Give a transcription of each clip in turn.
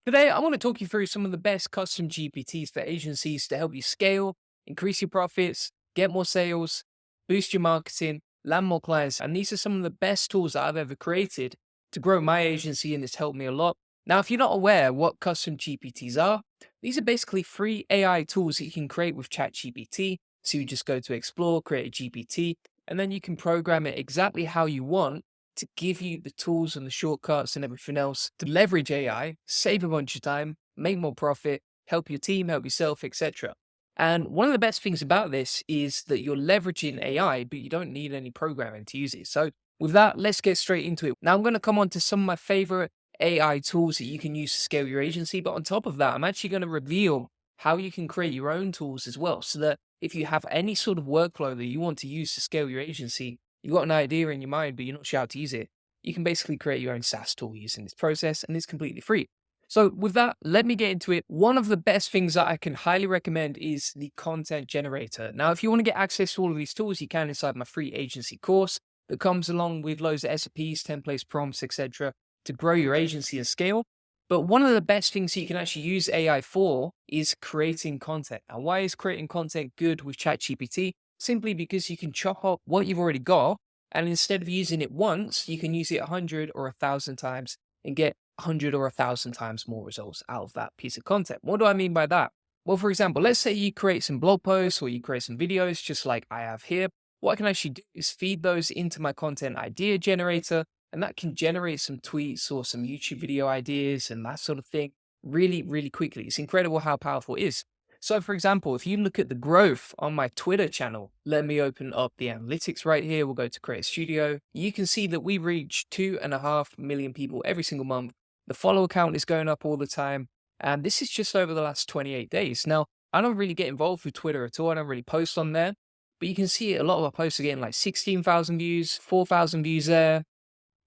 Today, I want to talk you through some of the best custom GPTs for agencies to help you scale, increase your profits, get more sales, boost your marketing, land more clients. And these are some of the best tools that I've ever created to grow my agency, and it's helped me a lot. Now, if you're not aware what custom GPTs are, these are basically free AI tools that you can create with ChatGPT. So you just go to Explore, create a GPT, and then you can program it exactly how you want to give you the tools and the shortcuts and everything else to leverage AI, save a bunch of time, make more profit, help your team, help yourself, etc. And one of the best things about this is that you're leveraging AI, but you don't need any programming to use it. So, with that, let's get straight into it. Now, I'm going to come on to some of my favorite AI tools that you can use to scale your agency. But on top of that, I'm actually going to reveal how you can create your own tools as well. So that if you have any sort of workflow that you want to use to scale your agency, you've got an idea in your mind, but you're not sure how to use it, you can basically create your own SaaS tool using this process, and it's completely free. So, with that, let me get into it. One of the best things that I can highly recommend is the content generator. Now, if you want to get access to all of these tools, you can inside my free agency course that comes along with loads of SOPs, templates, prompts, etc., to grow your agency and scale. But one of the best things you can actually use AI for is creating content. And why is creating content good with ChatGPT? Simply because you can chop up what you've already got, and instead of using it once, you can use it 100 or 1,000 times and get 100 or 1,000 times more results out of that piece of content. What do I mean by that? Well, for example, let's say you create some blog posts or you create some videos, just like I have here. What I can actually do is feed those into my content idea generator, and that can generate some tweets or some YouTube video ideas and that sort of thing really, really quickly. It's incredible how powerful it is. So, for example, if you look at the growth on my Twitter channel, let me open up the analytics right here. We'll go to Create Studio. You can see that we reach 2.5 million people every single month. The follower count is going up all the time. And this is just over the last 28 days. Now, I don't really get involved with Twitter at all. I don't really post on there. But you can see a lot of our posts are getting like 16,000 views, 4,000 views there.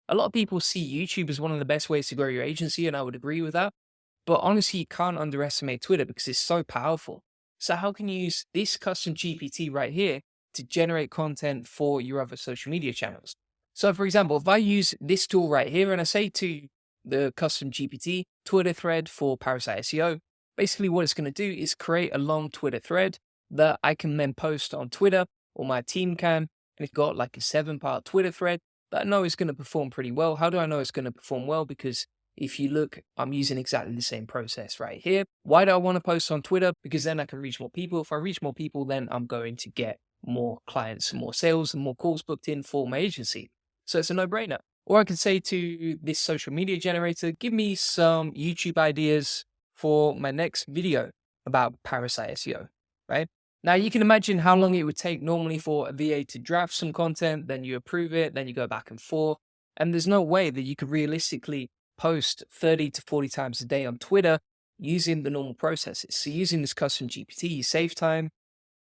A lot of people see YouTube as one of the best ways to grow your agency, and I would agree with that. But honestly, you can't underestimate Twitter because it's so powerful. So, how can you use this custom GPT right here to generate content for your other social media channels? So, for example, if I use this tool right here and I say to the custom GPT Twitter thread for Parasite SEO, basically what it's going to do is create a long Twitter thread that I can then post on Twitter, or my team can. And it's got like a 7-part Twitter thread that I know is going to perform pretty well. How do I know it's going to perform well? Because if you look, I'm using exactly the same process right here. Why do I want to post on Twitter? Because then I can reach more people. If I reach more people, then I'm going to get more clients, more sales, and more calls booked in for my agency. So it's a no-brainer. Or I could say to this social media generator, give me some YouTube ideas for my next video about Parasite SEO, right? Now you can imagine how long it would take normally for a VA to draft some content, then you approve it, then you go back and forth. And there's no way that you could realistically post 30 to 40 times a day on Twitter using the normal processes. So using this custom GPT, you save time,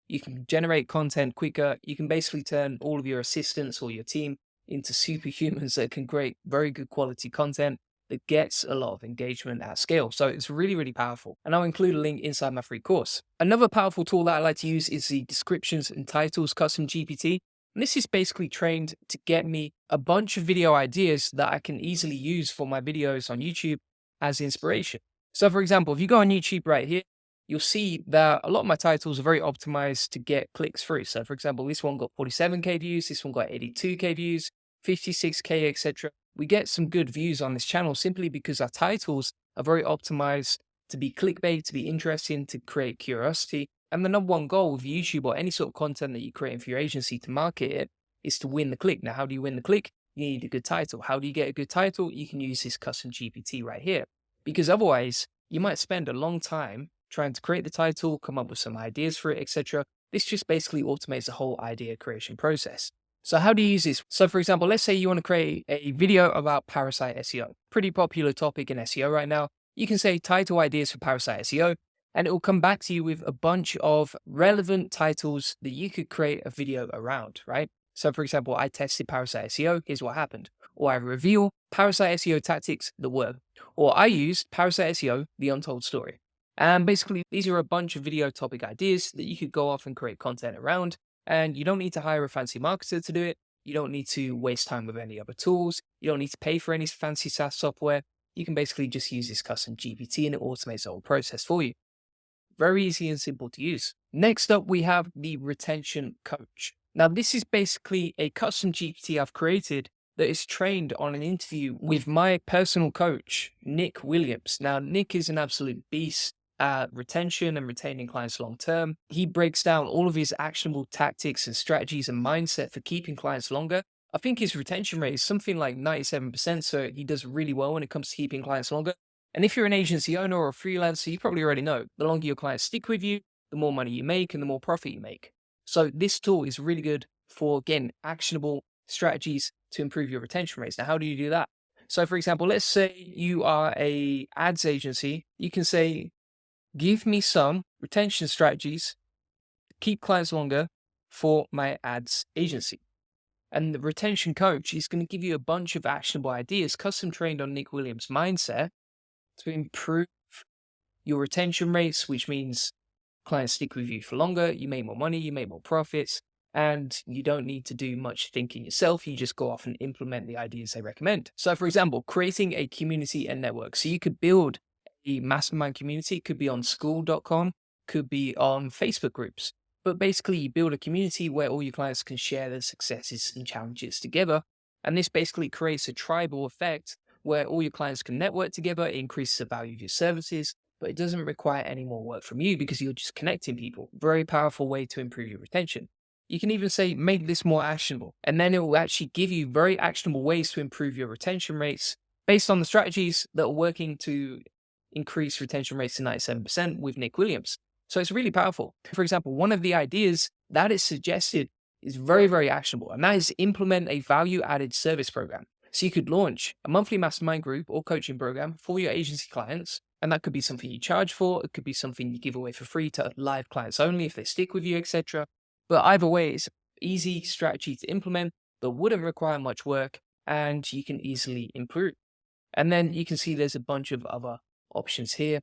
you can generate content quicker, you can basically turn all of your assistants or your team into superhumans that can create very good quality content that gets a lot of engagement at scale. So it's really, really powerful. And I'll include a link inside my free course. Another powerful tool that I like to use is the descriptions and titles custom GPT. And this is basically trained to get me a bunch of video ideas that I can easily use for my videos on YouTube as inspiration. So for example, if you go on YouTube right here, you'll see that a lot of my titles are very optimized to get clicks through. So for example, this one got 47K views, this one got 82K views, 56K, etc. We get some good views on this channel simply because our titles are very optimized to be clickbait, to be interesting, to create curiosity. And the number one goal with YouTube or any sort of content that you're creating for your agency to market it is to win the click. Now, how do you win the click? You need a good title. How do you get a good title? You can use this custom GPT right here. Because otherwise, you might spend a long time trying to create the title, come up with some ideas for it, etc. This just basically automates the whole idea creation process. So how do you use this? So for example, let's say you want to create a video about Parasite SEO, pretty popular topic in SEO right now. You can say title ideas for Parasite SEO, and it will come back to you with a bunch of relevant titles that you could create a video around, right? So for example, I tested Parasite SEO, here's what happened. Or I reveal Parasite SEO tactics that work. Or I used Parasite SEO, the untold story. And basically, these are a bunch of video topic ideas that you could go off and create content around. And you don't need to hire a fancy marketer to do it. You don't need to waste time with any other tools. You don't need to pay for any fancy SaaS software. you can basically just use this custom GPT and it automates the whole process for you. Very easy and simple to use. Next up, we have the retention coach. Now, this is basically a custom GPT I've created that is trained on an interview with my personal coach, Nick Williams. Now, Nick is an absolute beast at retention and retaining clients long term. He breaks down all of his actionable tactics and strategies and mindset for keeping clients longer. I think his retention rate is something like 97%, so he does really well when it comes to keeping clients longer. And if you're an agency owner or a freelancer, you probably already know the longer your clients stick with you, the more money you make and the more profit you make. So this tool is really good for getting actionable strategies to improve your retention rates. Now, how do you do that? So for example, let's say you are a ads agency. You can say, give me some retention strategies to keep clients longer for my ads agency. And the retention coach is going to give you a bunch of actionable ideas, custom trained on Nick Williams' mindset to improve your retention rates, which means clients stick with you for longer, you make more money, you make more profits, and you don't need to do much thinking yourself. You just go off and implement the ideas they recommend. So for example, creating a community and network. So you could build a mastermind community. It could be on school.com, could be on Facebook groups. But basically you build a community where all your clients can share their successes and challenges together. And this basically creates a tribal effect where all your clients can network together. It increases the value of your services, but it doesn't require any more work from you because you're just connecting people. Very powerful way to improve your retention. You can even say, make this more actionable, and then it will actually give you very actionable ways to improve your retention rates based on the strategies that are working to increase retention rates to 97% with Nick Williams. So it's really powerful. For example, one of the ideas that is suggested is very, very actionable, and that is implement a value-added service program. So you could launch a monthly mastermind group or coaching program for your agency clients. And that could be something you charge for. It could be something you give away for free to live clients only if they stick with you, etc. But either way, it's an easy strategy to implement that wouldn't require much work and you can easily improve. And then you can see there's a bunch of other options here,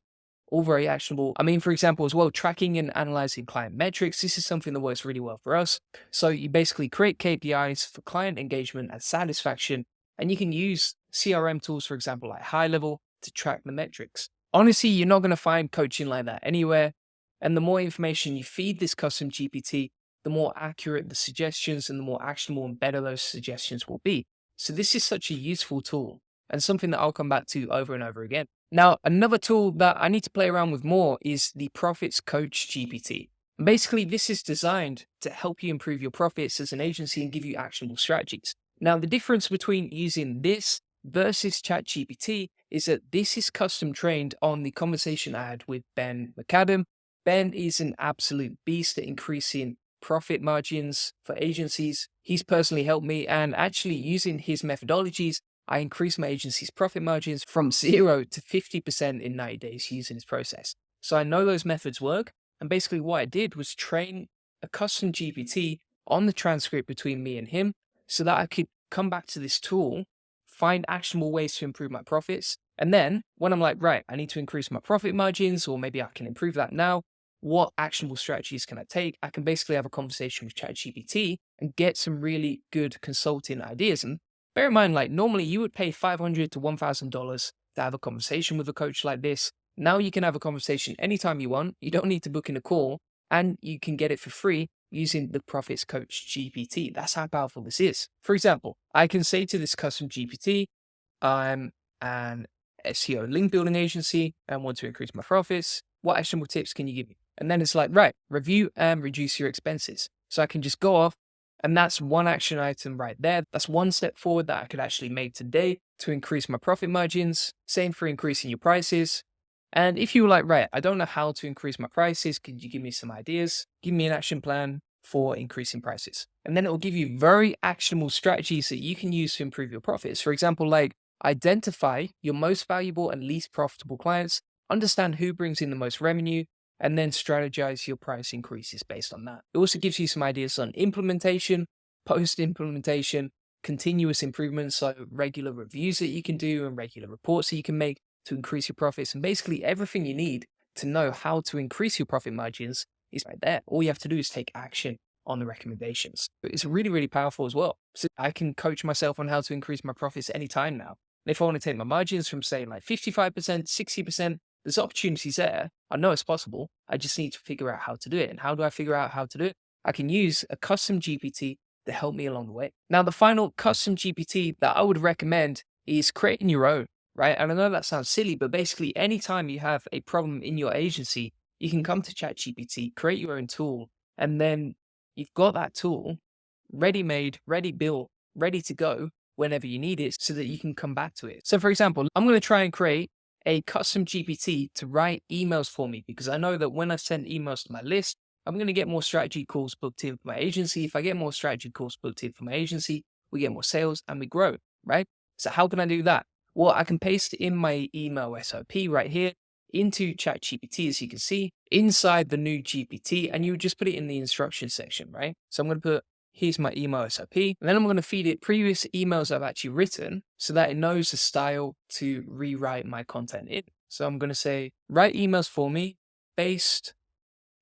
all very actionable. I mean, for example, as well, tracking and analyzing client metrics. This is something that works really well for us. So you basically create KPIs for client engagement and satisfaction, and you can use CRM tools, for example, like High Level to track the metrics. Honestly, you're not going to find coaching like that anywhere. And the more information you feed this custom GPT, the more accurate the suggestions and the more actionable and better those suggestions will be. So this is such a useful tool and something that I'll come back to over and over again. Now, another tool that I need to play around with more is the Profits Coach GPT. Basically, this is designed to help you improve your profits as an agency and give you actionable strategies. Now, the difference between using this versus ChatGPT is that this is custom trained on the conversation I had with Ben McAdam. Ben is an absolute beast at increasing profit margins for agencies. He's personally helped me, and actually using his methodologies, I increased my agency's profit margins from 0 to 50% in 90 days using this process. So I know those methods work. And basically what I did was train a custom GPT on the transcript between me and him so that I could come back to this tool, find actionable ways to improve my profits. And then when I'm like, right, I need to increase my profit margins, or maybe I can improve that now, what actionable strategies can I take? I can basically have a conversation with ChatGPT and get some really good consulting ideas. And bear in mind, like normally you would pay $500 to $1,000 to have a conversation with a coach like this. Now you can have a conversation anytime you want. You don't need to book in a call, and you can get it for free using the Profits Coach GPT. That's how powerful this is. For example, I can say to this custom GPT, I'm an SEO link building agency and want to increase my profits. What actionable tips can you give me? And then it's like, right, review and reduce your expenses. So I can just go off, and that's one action item right there. That's one step forward that I could actually make today to increase my profit margins. Same for increasing your prices. And if you were like, right, I don't know how to increase my prices, could you give me some ideas? Give me an action plan for increasing prices. And then it will give you very actionable strategies that you can use to improve your profits. For example, like identify your most valuable and least profitable clients, understand who brings in the most revenue, and then strategize your price increases based on that. It also gives you some ideas on implementation, post-implementation, continuous improvements, so regular reviews that you can do and regular reports that you can make to increase your profits, and basically everything you need to know how to increase your profit margins is right there. All you have to do is take action on the recommendations. It's really, really powerful as well. So I can coach myself on how to increase my profits anytime now. And if I want to take my margins from say like 55%, 60%, there's opportunities there. I know it's possible. I just need to figure out how to do it. And how do I figure out how to do it? I can use a custom GPT to help me along the way. Now, the final custom GPT that I would recommend is creating your own, right? And I know that sounds silly, but basically anytime you have a problem in your agency, you can come to ChatGPT, create your own tool, and then you've got that tool ready made, ready built, ready to go whenever you need it so that you can come back to it. So for example, I'm going to try and create a custom GPT to write emails for me because I know that when I send emails to my list, I'm going to get more strategy calls booked in for my agency. If I get more strategy calls booked in for my agency, we get more sales and we grow, right? So how can I do that? Well, I can paste in my email SOP right here into ChatGPT, as you can see, inside the new GPT, and you would just put it in the instruction section, right? So I'm going to put, here's my email SOP, and then I'm going to feed it previous emails I've actually written so that it knows the style to rewrite my content in. So I'm going to say, write emails for me based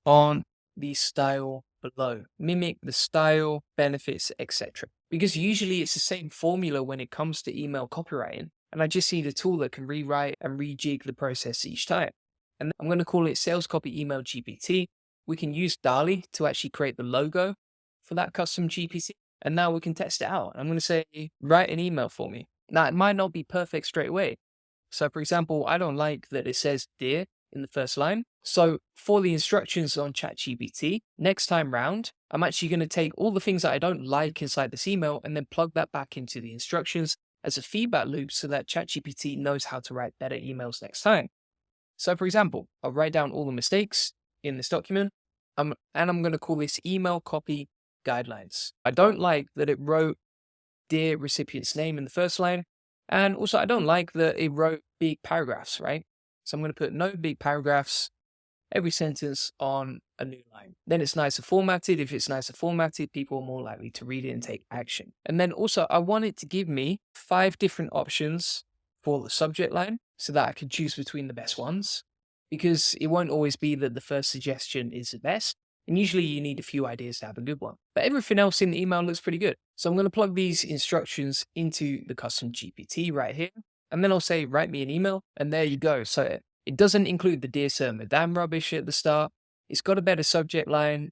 on the style below. Mimic the style, benefits, etc. Because usually it's the same formula when it comes to email copywriting. And I just need a tool that can rewrite and rejig the process each time. And I'm going to call it Sales Copy Email GPT. We can use DALL-E to actually create the logo for that custom GPT. And now we can test it out. I'm going to say, write an email for me. Now, it might not be perfect straight away. So for example, I don't like that it says dear in the first line. So for the instructions on ChatGPT, next time round, I'm actually going to take all the things that I don't like inside this email and then plug that back into the instructions as a feedback loop so that ChatGPT knows how to write better emails next time. So for example, I'll write down all the mistakes in this document, and I'm going to call this email copy guidelines. I don't like that it wrote dear recipient's name in the first line. And also I don't like that it wrote big paragraphs, right? So I'm going to put no big paragraphs, every sentence on a new line. Then it's nicer formatted. If it's nicer formatted, people are more likely to read it and take action. And then also I want it to give me 5 different options for the subject line so that I can choose between the best ones, because it won't always be that the first suggestion is the best. And usually you need a few ideas to have a good one. But everything else in the email looks pretty good. So I'm going to plug these instructions into the custom GPT right here. And then I'll say, write me an email. And there you go. So it doesn't include the dear sir, madam rubbish at the start. It's got a better subject line.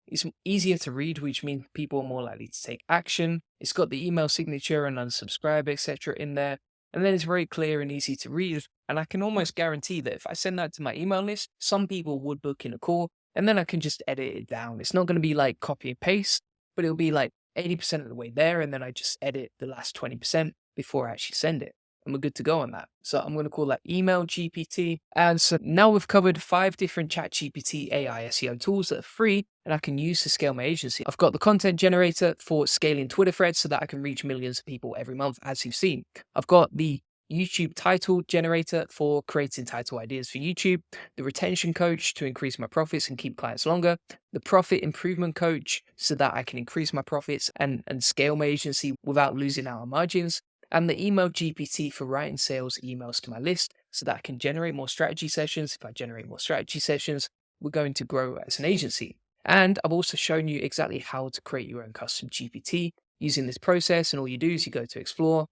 It's easier to read, which means people are more likely to take action. It's got the email signature and unsubscribe, etc. in there. And then it's very clear and easy to read. And I can almost guarantee that if I send that to my email list, some people would book in a call. And then I can just edit it down. It's not going to be like copy and paste, but it'll be like 80% of the way there. And then I just edit the last 20% before I actually send it. And we're good to go on that. So I'm going to call that email GPT. And so now we've covered 5 different ChatGPT AI SEO tools that are free and I can use to scale my agency. I've got the content generator for scaling Twitter threads so that I can reach millions of people every month, as you've seen. I've got the YouTube title generator for creating title ideas for YouTube, the retention coach to increase my profits and keep clients longer, the profit improvement coach so that I can increase my profits and scale my agency without losing out on margins, and the email GPT for writing sales emails to my list so that I can generate more strategy sessions. If I generate more strategy sessions, we're going to grow as an agency. And I've also shown you exactly how to create your own custom GPT using this process. And all you do is you go to explore,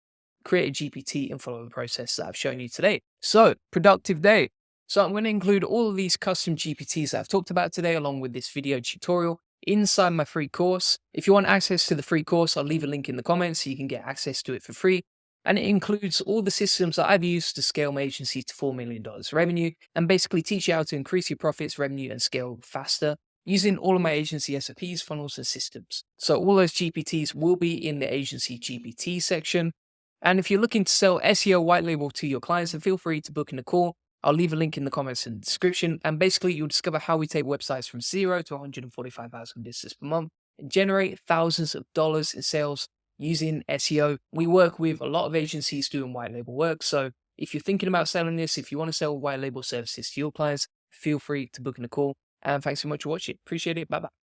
create a GPT and follow the process that I've shown you today. So, productive day. So I'm going to include all of these custom GPTs that I've talked about today along with this video tutorial inside my free course. If you want access to the free course, I'll leave a link in the comments so you can get access to it for free. And it includes all the systems that I've used to scale my agency to $4 million revenue and basically teach you how to increase your profits, revenue, and scale faster using all of my agency SOPs, funnels, and systems. So all those GPTs will be in the agency GPT section. And if you're looking to sell SEO white label to your clients, then feel free to book in a call. I'll leave a link in the comments and description. And basically, you'll discover how we take websites from 0 to 145,000 visitors per month and generate thousands of dollars in sales using SEO. We work with a lot of agencies doing white label work. So if you're thinking about selling this, if you want to sell white label services to your clients, feel free to book in a call. And thanks so much for watching. Appreciate it. Bye-bye.